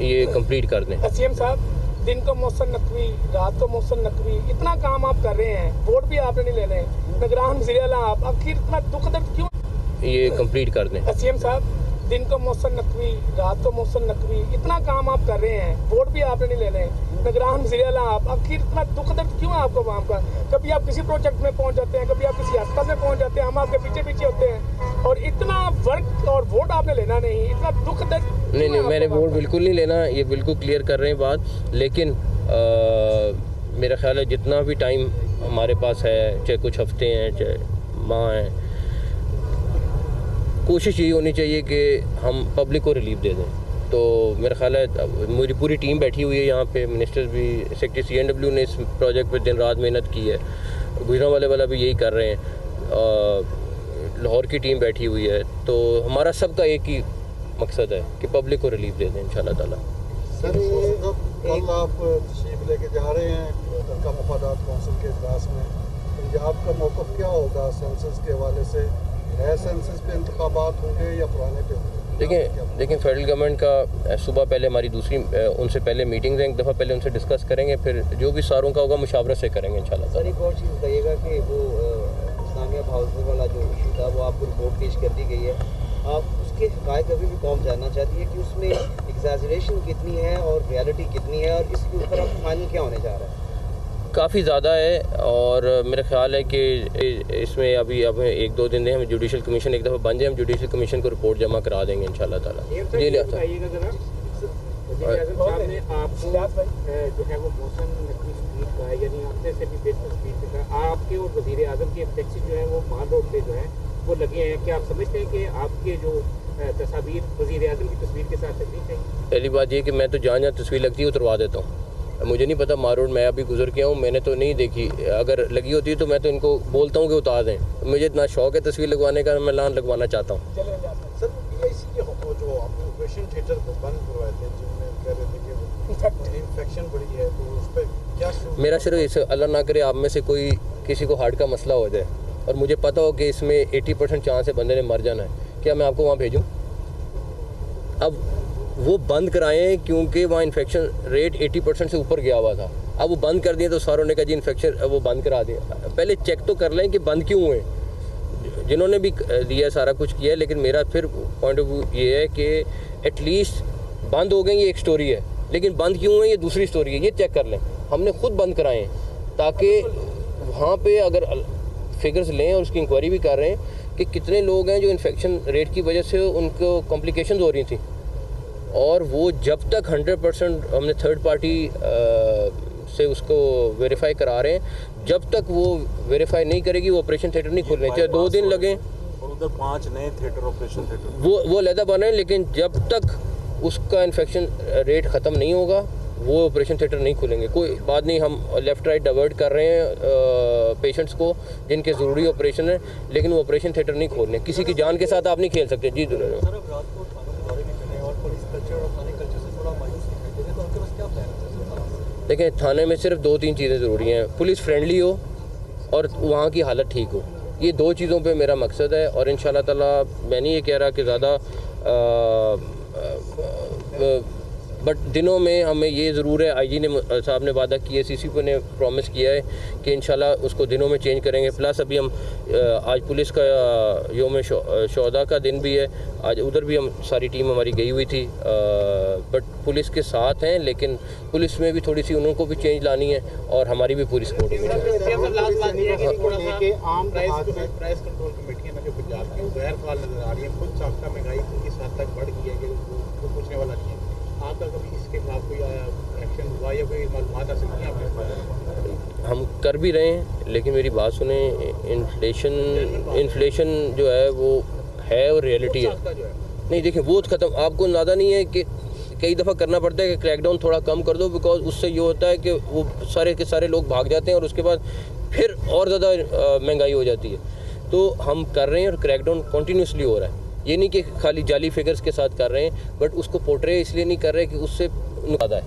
ये कंप्लीट कर दें। सीएम साहब, दिन को मौसम नकवी, रात को मौसम नकवी, इतना काम आप कर रहे हैं, वोट भी आपने नहीं ले रहे हैं, निगरान वज़ीर आप, आखिर इतना दुख दर्द क्यों? ये कंप्लीट कर दें। सीएम साहब, दिन को मौसम नकवी, रात को मौसम नकवी, इतना काम आप कर रहे हैं, वोट भी आपने नहीं ले रहे हैं, निगरान वज़ीर आप, आखिर इतना दुख दर्द क्यों है आपको वहाँ का? कभी आप किसी प्रोजेक्ट में पहुँच जाते हैं, कभी आप किसी अस्पताल में पहुँच जाते हैं, हम आपके पीछे पीछे होते हैं, और इतना वर्क और वोट आपने लेना नहीं, इतना दुख दर्द। नहीं, मैंने वोट बिल्कुल नहीं लेना, ये बिल्कुल क्लियर कर रहे हैं बात। लेकिन मेरा ख्याल है जितना भी टाइम हमारे पास है, चाहे कुछ हफ्ते हैं चाहे माह हैं, कोशिश यही होनी चाहिए कि हम पब्लिक को रिलीफ दे दें। तो मेरा ख्याल है मेरी पूरी टीम बैठी हुई है यहाँ पे, मिनिस्टर्स भी, सेक्रेटरी CNW ने इस प्रोजेक्ट पे दिन रात मेहनत की है, गुजरांवाले वाला भी यही कर रहे हैं, लाहौर की टीम बैठी हुई है। तो हमारा सबका एक ही मकसद है कि पब्लिक को रिलीफ दे दें इंशाल्लाह ताला। सर, कल आप तशरीफ लेके जा रहे हैं का मफादात कौंसिल के इजलास में, पंजाब का मौक़िफ़ क्या होगा सेंसस के हवाले से? नए सेंसस पे इंतखाबात होंगे या पुराने पे होंगे? देखिए फेडरल गवर्नमेंट का सुबह पहले हमारी दूसरी उनसे पहले मीटिंग्स हैं, एक दफ़ा पहले उनसे डिस्कस करेंगे, फिर जो भी सारों का होगा मुशावरत से करेंगे इंशाल्लाह। सर, एक और चीज़ बताइएगा कि वो इस्लामिया हाउस वाला जो इशू था वो आपको रिपोर्ट पेश कर दी गई है, आप उसके हक़ाइक़ अभी भी कौम जानना चाहती है कि उसमें एग्जैजरेशन कितनी है और रियलिटी कितनी है, और इसके ऊपर अब फाइनल क्या होने जा रहा है? काफ़ी ज़्यादा है, और मेरा ख्याल है कि इसमें अभी अब 1-2 दिन हम जुडिशल कमीशन एक दफ़ा बन जाए, हम जुडिशल कमीशन को रिपोर्ट जमा करा देंगे इंशाल्लाह ताला। जी लिया था जो है वो मौसम नकवी स्पीड का है, यानी अपने से भी बेहतर स्पीड का, आपके और वज़ीर आज़म के टैक्सी जो है वो माल रोड पे जो है वो लगे हैं। क्या आप समझते हैं कि आपके जो तस्वीर वज़ीर आज़म की तस्वीर के साथ लगनी चाहिए? पहली बात ये कि मैं तो जहाँ तस्वीर लगती है उतरवा देता हूँ, मुझे नहीं पता मार रोड मैं अभी गुजर के हूँ, मैंने तो नहीं देखी, अगर लगी होती है तो मैं तो इनको बोलता हूँ कि उतार दें। मुझे इतना शौक है तस्वीर लगवाने का, मैं लान लगवाना चाहता हूँ। सर, PIC के जो आपने ऑपरेशन थिएटर को बंद करवाए थे, जिनमें कह रहे थे कि इन्फेक्शन बढ़ी है, तो उस पर क्या? मेरा सिर्फ इस अल्लाह ना करे आप में से कोई किसी को हार्ट का मसला हो जाए और मुझे पता हो कि इसमें 80% चांस है बंदे ने मर जाना है, क्या मैं आपको वहाँ भेजूँ? अब वो बंद कराएं क्योंकि वहाँ इन्फेक्शन रेट 80% से ऊपर गया हुआ था। अब वो बंद कर दिए तो सारों ने कहा जी इन्फेक्शन, वो बंद करा दिए। पहले चेक तो कर लें कि बंद क्यों हुए, जिन्होंने भी दिया सारा कुछ किया है। लेकिन मेरा फिर पॉइंट ऑफ व्यू ये है कि एटलीस्ट बंद हो गए ये एक स्टोरी है, लेकिन बंद क्यों हुए ये दूसरी स्टोरी है, ये चेक कर लें। हमने खुद बंद कराएँ ताकि वहाँ पर अगर फिगर्स लें, और उसकी इंक्वायरी भी कर रहे हैं कि कितने लोग हैं जो इन्फेक्शन रेट की वजह से उनको कॉम्प्लिकेशंस हो रही थी, और वो जब तक 100% हमने थर्ड पार्टी से उसको वेरीफाई करा रहे हैं, जब तक वो वेरीफाई नहीं करेगी वो ऑपरेशन थिएटर नहीं खुलने, चाहे 2 दिन लगें। और उधर 5 नए थिएटर ऑपरेशन थिएटर वो अलहदा बने, लेकिन जब तक उसका इन्फेक्शन रेट ख़त्म नहीं होगा वो ऑपरेशन थिएटर नहीं खुलेंगे। कोई बात नहीं, हम लेफ़्ट राइट डाइवर्ट कर रहे हैं पेशेंट्स को जिनके ज़रूरी ऑपरेशन है, लेकिन वो ऑपरेशन थिएटर नहीं खोलने। किसी की जान के साथ आप नहीं खेल सकते। जी देखिए, थाने में सिर्फ 2-3 चीज़ें ज़रूरी हैं, पुलिस फ्रेंडली हो और वहाँ की हालत ठीक हो, ये 2 चीज़ों पे मेरा मकसद है। और इंशाल्लाह ताला मैं नहीं ये कह रहा कि ज़्यादा बट दिनों में हमें ये ज़रूर है, IG ने साहब ने वादा किया, CCP ने प्रॉमिस किया है कि इंशाल्लाह उसको दिनों में चेंज करेंगे। प्लस अभी हम आज पुलिस का योम शोहदा का दिन भी है, आज उधर भी हम सारी टीम हमारी गई हुई थी, बट पुलिस के साथ हैं, लेकिन पुलिस में भी थोड़ी सी उनको भी चेंज लानी है और हमारी भी पूरी सपोर्ट होनी चाहिए। आम प्राइस कंट्रोल कमेटियां जो पंजाब की गैर फाल नजर आ रही है, खुद साख्ता महंगाई इस हद तक बढ़ गई है कि वो पूछने वाला नहीं है। आपका कभी इसके खिलाफ कोई एक्शन हुआ या कोई मालूमात हासिल की आपने? हम कर भी रहे हैं, लेकिन मेरी बात सुने, इन्फ्लेशन जो है वो है और रियलिटी है। नहीं देखिए, वो ख़त्म, आपको अंदाज़ा नहीं है कि कई दफ़ा करना पड़ता है कि क्रैकडाउन थोड़ा कम कर दो, बिकॉज उससे ये होता है कि वो सारे के सारे लोग भाग जाते हैं और उसके बाद फिर और ज़्यादा महंगाई हो जाती है। तो हम कर रहे हैं और क्रैकडाउन कंटिन्यूसली हो रहा है, ये नहीं कि खाली जाली फिगर्स के साथ कर रहे हैं, बट उसको पोर्ट्रे इसलिए नहीं कर रहे कि उससे ज़्यादा है।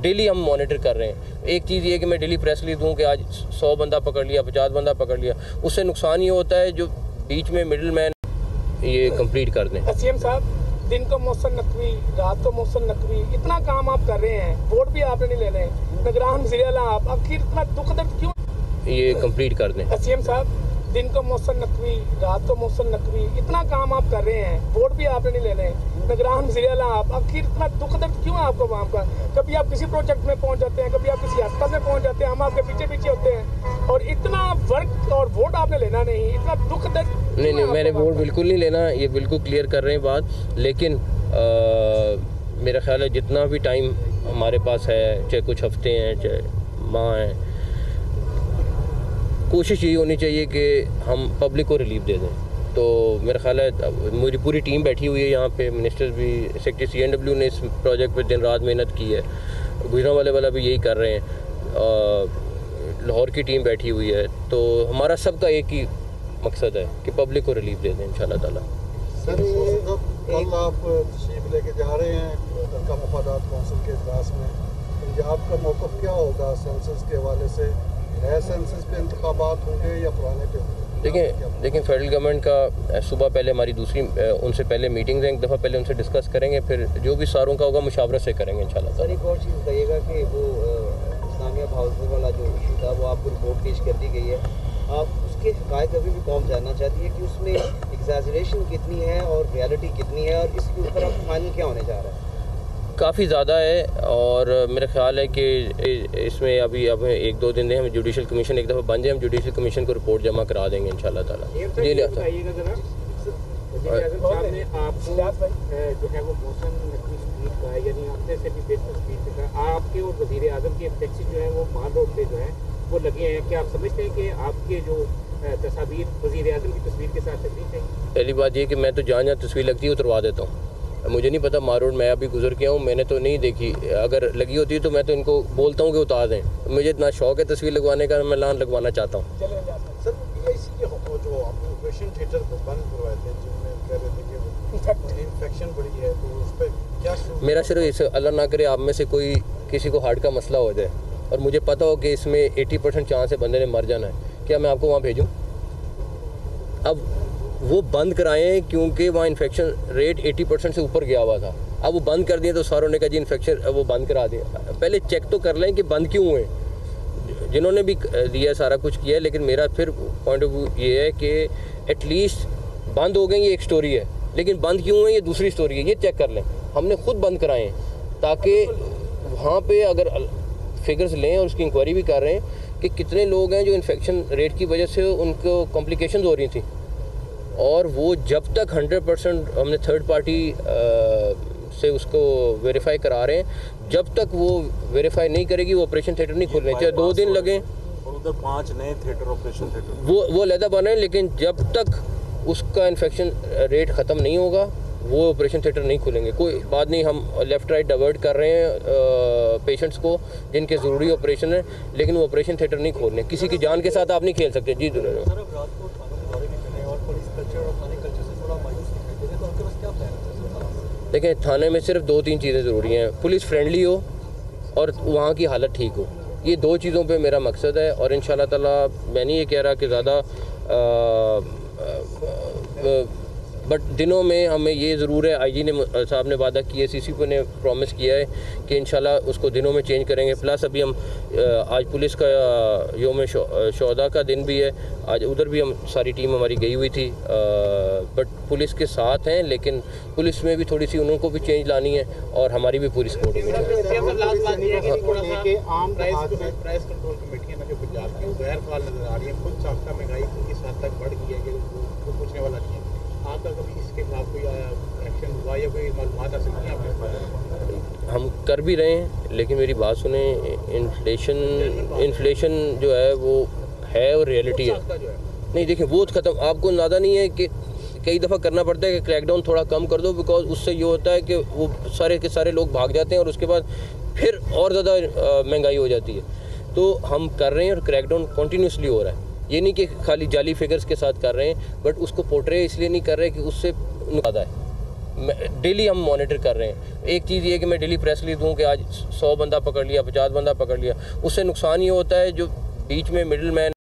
डेली हम मॉनिटर कर रहे हैं। एक चीज़ ये कि मैं डेली प्रेस रिलीज दूँ कि आज 100 बंदा पकड़ लिया, 50 बंदा पकड़ लिया, उससे नुकसान ये होता है जो बीच में मिडिल मैन ये कंप्लीट कर दें। सीएम साहब, दिन को मौसम नकवी, रात को मौसम नकवी, इतना काम आप कर रहे हैं, वोट भी आपने नहीं ले रहे हैं, निगरान वज़ीर-ए-आला आप, आखिर इतना दुख दर्द क्यों? ये कंप्लीट कर दें। सीएम साहब, दिन को मौसम नकवी, रात को मौसम नकवी, इतना काम आप कर रहे हैं, वोट भी आपने नहीं ले रहे हैं, निगरान वज़ीर-ए-आला आप, आखिर इतना दुख दर्द क्यों है आपको वहाँ का? कभी आप किसी प्रोजेक्ट में पहुँच जाते हैं, कभी आप किसी अस्पताल में पहुँच जाते हैं, हम आपके पीछे पीछे होते हैं, और इतना वर्क और वोट आपने लेना नहीं, इतना दुख दर्द। नहीं, मैंने वोट बिल्कुल नहीं लेना, ये बिल्कुल क्लियर कर रहे हैं बात। लेकिन मेरा ख्याल है जितना भी टाइम हमारे पास है, चाहे कुछ हफ्ते हैं चाहे माह हैं, कोशिश यही होनी चाहिए कि हम पब्लिक को रिलीफ दे दें। तो मेरा ख्याल है मेरी पूरी टीम बैठी हुई है यहाँ पे, मिनिस्टर्स भी, सेक्रेटरी CNW ने इस प्रोजेक्ट पे दिन रात मेहनत की है, गुजरांवाले वाला भी यही कर रहे हैं, लाहौर की टीम बैठी हुई है। तो हमारा सबका एक ही मकसद है कि पब्लिक को रिलीफ दे दें इंशाल्लाह ताला। सर कल आप तशरीफ लेके जा रहे हैं मुतल्लिका मफादात कौंसिल के इजलास में, पंजाब का मौक़िफ़ क्या होगा सेंसस के हवाले से? नए सेंसस पे इंतखाबात होंगे या पुराने पे होंगे? देखिए फेडरल गवर्नमेंट का सुबह पहले हमारी दूसरी उनसे पहले मीटिंग्स हैं, एक दफ़ा पहले उनसे डिस्कस करेंगे, फिर जो भी सारों का होगा मुशावरत से करेंगे इंशाल्लाह। सर एक और चीज़ बताइएगा कि वो इस्लामिया हाउस वाला जो इशू था वो आपको रिपोर्ट पेश कर दी गई है, आप उसके हक़ाइक़ अभी भी कौम जानना चाहती है कि उसमें एग्जैजरेशन कितनी है और रियलिटी कितनी है, और इसके ऊपर अब फाइनल क्या होने जा रहा है? काफ़ी ज़्यादा है, और मेरा ख्याल है कि इसमें अभी अब 1-2 दिन हम जुडिशल कमीशन एक दफ़ा बन जाए, हम जुडिशल कमीशन को रिपोर्ट जमा करा देंगे इंशाल्लाह ताला। जी लिया था जो है वो मौसम नकवी स्पीड का है, यानी अपने से भी बेहतर स्पीड का आपके और वज़ीर आज़म के टैक्सी जो है वो माल रोड पे जो है वो लगे हैं। क्या आप समझते हैं कि आपके जो तस्वीर वज़ीर आज़म की तस्वीर के साथ चलनी चाहिए? पहली बात ये कि मैं तो जहाँ तस्वीर लगती है उतरवा देता हूँ, मुझे नहीं पता मार रोड मैं अभी गुजर के हूँ, मैंने तो नहीं देखी, अगर लगी होती है तो मैं तो इनको बोलता हूँ कि उतार दें। मुझे इतना शौक है तस्वीर लगवाने का, मैं लान लगवाना चाहता हूँ। सर PIC के जो आपने ऑपरेशन थिएटर को बंद करवाए थे, जिनमें कह रहे थे कि इन्फेक्शन बढ़ी है, तो उस पर क्या? मेरा सिर्फ इस अल्लाह ना करे आप में से कोई किसी को हार्ट का मसला हो जाए और मुझे पता हो कि इसमें 80% चांस है बंदे ने मर जाना है, क्या मैं आपको वहाँ भेजूँ? अब वो बंद कराएं क्योंकि वहाँ इन्फेक्शन रेट 80% से ऊपर गया हुआ था। अब वो बंद कर दिए तो सारों ने कहा जी इन्फेक्शन, वो बंद करा दिए। पहले चेक तो कर लें कि बंद क्यों हुए, जिन्होंने भी दिया सारा कुछ किया है, लेकिन मेरा फिर पॉइंट ऑफ व्यू ये है कि एटलीस्ट बंद हो गए ये एक स्टोरी है, लेकिन बंद क्यों हुए ये दूसरी स्टोरी है, ये चेक कर लें। हमने खुद बंद कराएँ ताकि वहाँ पे अगर फिगर्स लें, और उसकी इंक्वायरी भी कर रहे हैं कि कितने लोग हैं जो इन्फेक्शन रेट की वजह से उनको कॉम्प्लिकेशंस हो रही थी, और वो जब तक 100% हमने थर्ड पार्टी से उसको वेरीफाई करा रहे हैं, जब तक वो वेरीफाई नहीं करेगी वो ऑपरेशन थिएटर नहीं खुलने, चाहे 2 दिन लगें। और उधर 5 नए थिएटर ऑपरेशन थिएटर वो अलहदा बने, लेकिन जब तक उसका इन्फेक्शन रेट ख़त्म नहीं होगा वो ऑपरेशन थिएटर नहीं खुलेंगे। कोई बात नहीं, हम लेफ़्ट राइट डाइवर्ट कर रहे हैं पेशेंट्स को जिनके ज़रूरी ऑपरेशन है, लेकिन वो ऑपरेशन थिएटर नहीं खोलने। किसी की जान के साथ आप नहीं खेल सकते। जी देखिए, थाने में सिर्फ 2-3 चीज़ें ज़रूरी हैं, पुलिस फ्रेंडली हो और वहाँ की हालत ठीक हो, ये 2 चीज़ों पे मेरा मकसद है। और इंशाल्लाह ताला मैं नहीं ये कह रहा कि ज़्यादा बट दिनों में हमें ये ज़रूर है, IG ने साहब ने वादा किया, CCP ने प्रॉमिस किया है कि इंशाल्लाह उसको दिनों में चेंज करेंगे। प्लस अभी हम आज पुलिस का योम शोहदा का दिन भी है, आज उधर भी हम सारी टीम हमारी गई हुई थी, बट पुलिस के साथ हैं, लेकिन पुलिस में भी थोड़ी सी उनको भी चेंज लानी है और हमारी भी पूरी सपोर्ट होनी चाहिए। आम प्राइस कंट्रोल कमेटियां जो पंजाब की गैर फाल नजर आ रही है, खुद साख्ता महंगाई इस हद तक बढ़ गई है कि वो पूछने वाला नहीं है। आपका कभी इसके खिलाफ कोई एक्शन हुआ या कोई मालूमात हासिल की आपने? हम कर भी रहे हैं, लेकिन मेरी बात सुने, इन्फ्लेशन जो है वो है और रियलिटी है। नहीं देखिए, वो ख़त्म, आपको अंदाज़ा नहीं है कि कई दफ़ा करना पड़ता है कि क्रैकडाउन थोड़ा कम कर दो, बिकॉज उससे ये होता है कि वो सारे के सारे लोग भाग जाते हैं और उसके बाद फिर और ज़्यादा महंगाई हो जाती है। तो हम कर रहे हैं और क्रैकडाउन कंटिन्यूसली हो रहा है, ये नहीं कि खाली जाली फिगर्स के साथ कर रहे हैं, बट उसको पोर्ट्रे इसलिए नहीं कर रहे कि उससे ज़्यादा है। डेली हम मॉनिटर कर रहे हैं। एक चीज़ ये कि मैं डेली प्रेस रिलीज दूँ कि आज 100 बंदा पकड़ लिया, 50 बंदा पकड़ लिया, उससे नुकसान ये होता है जो बीच में मिडिल मैन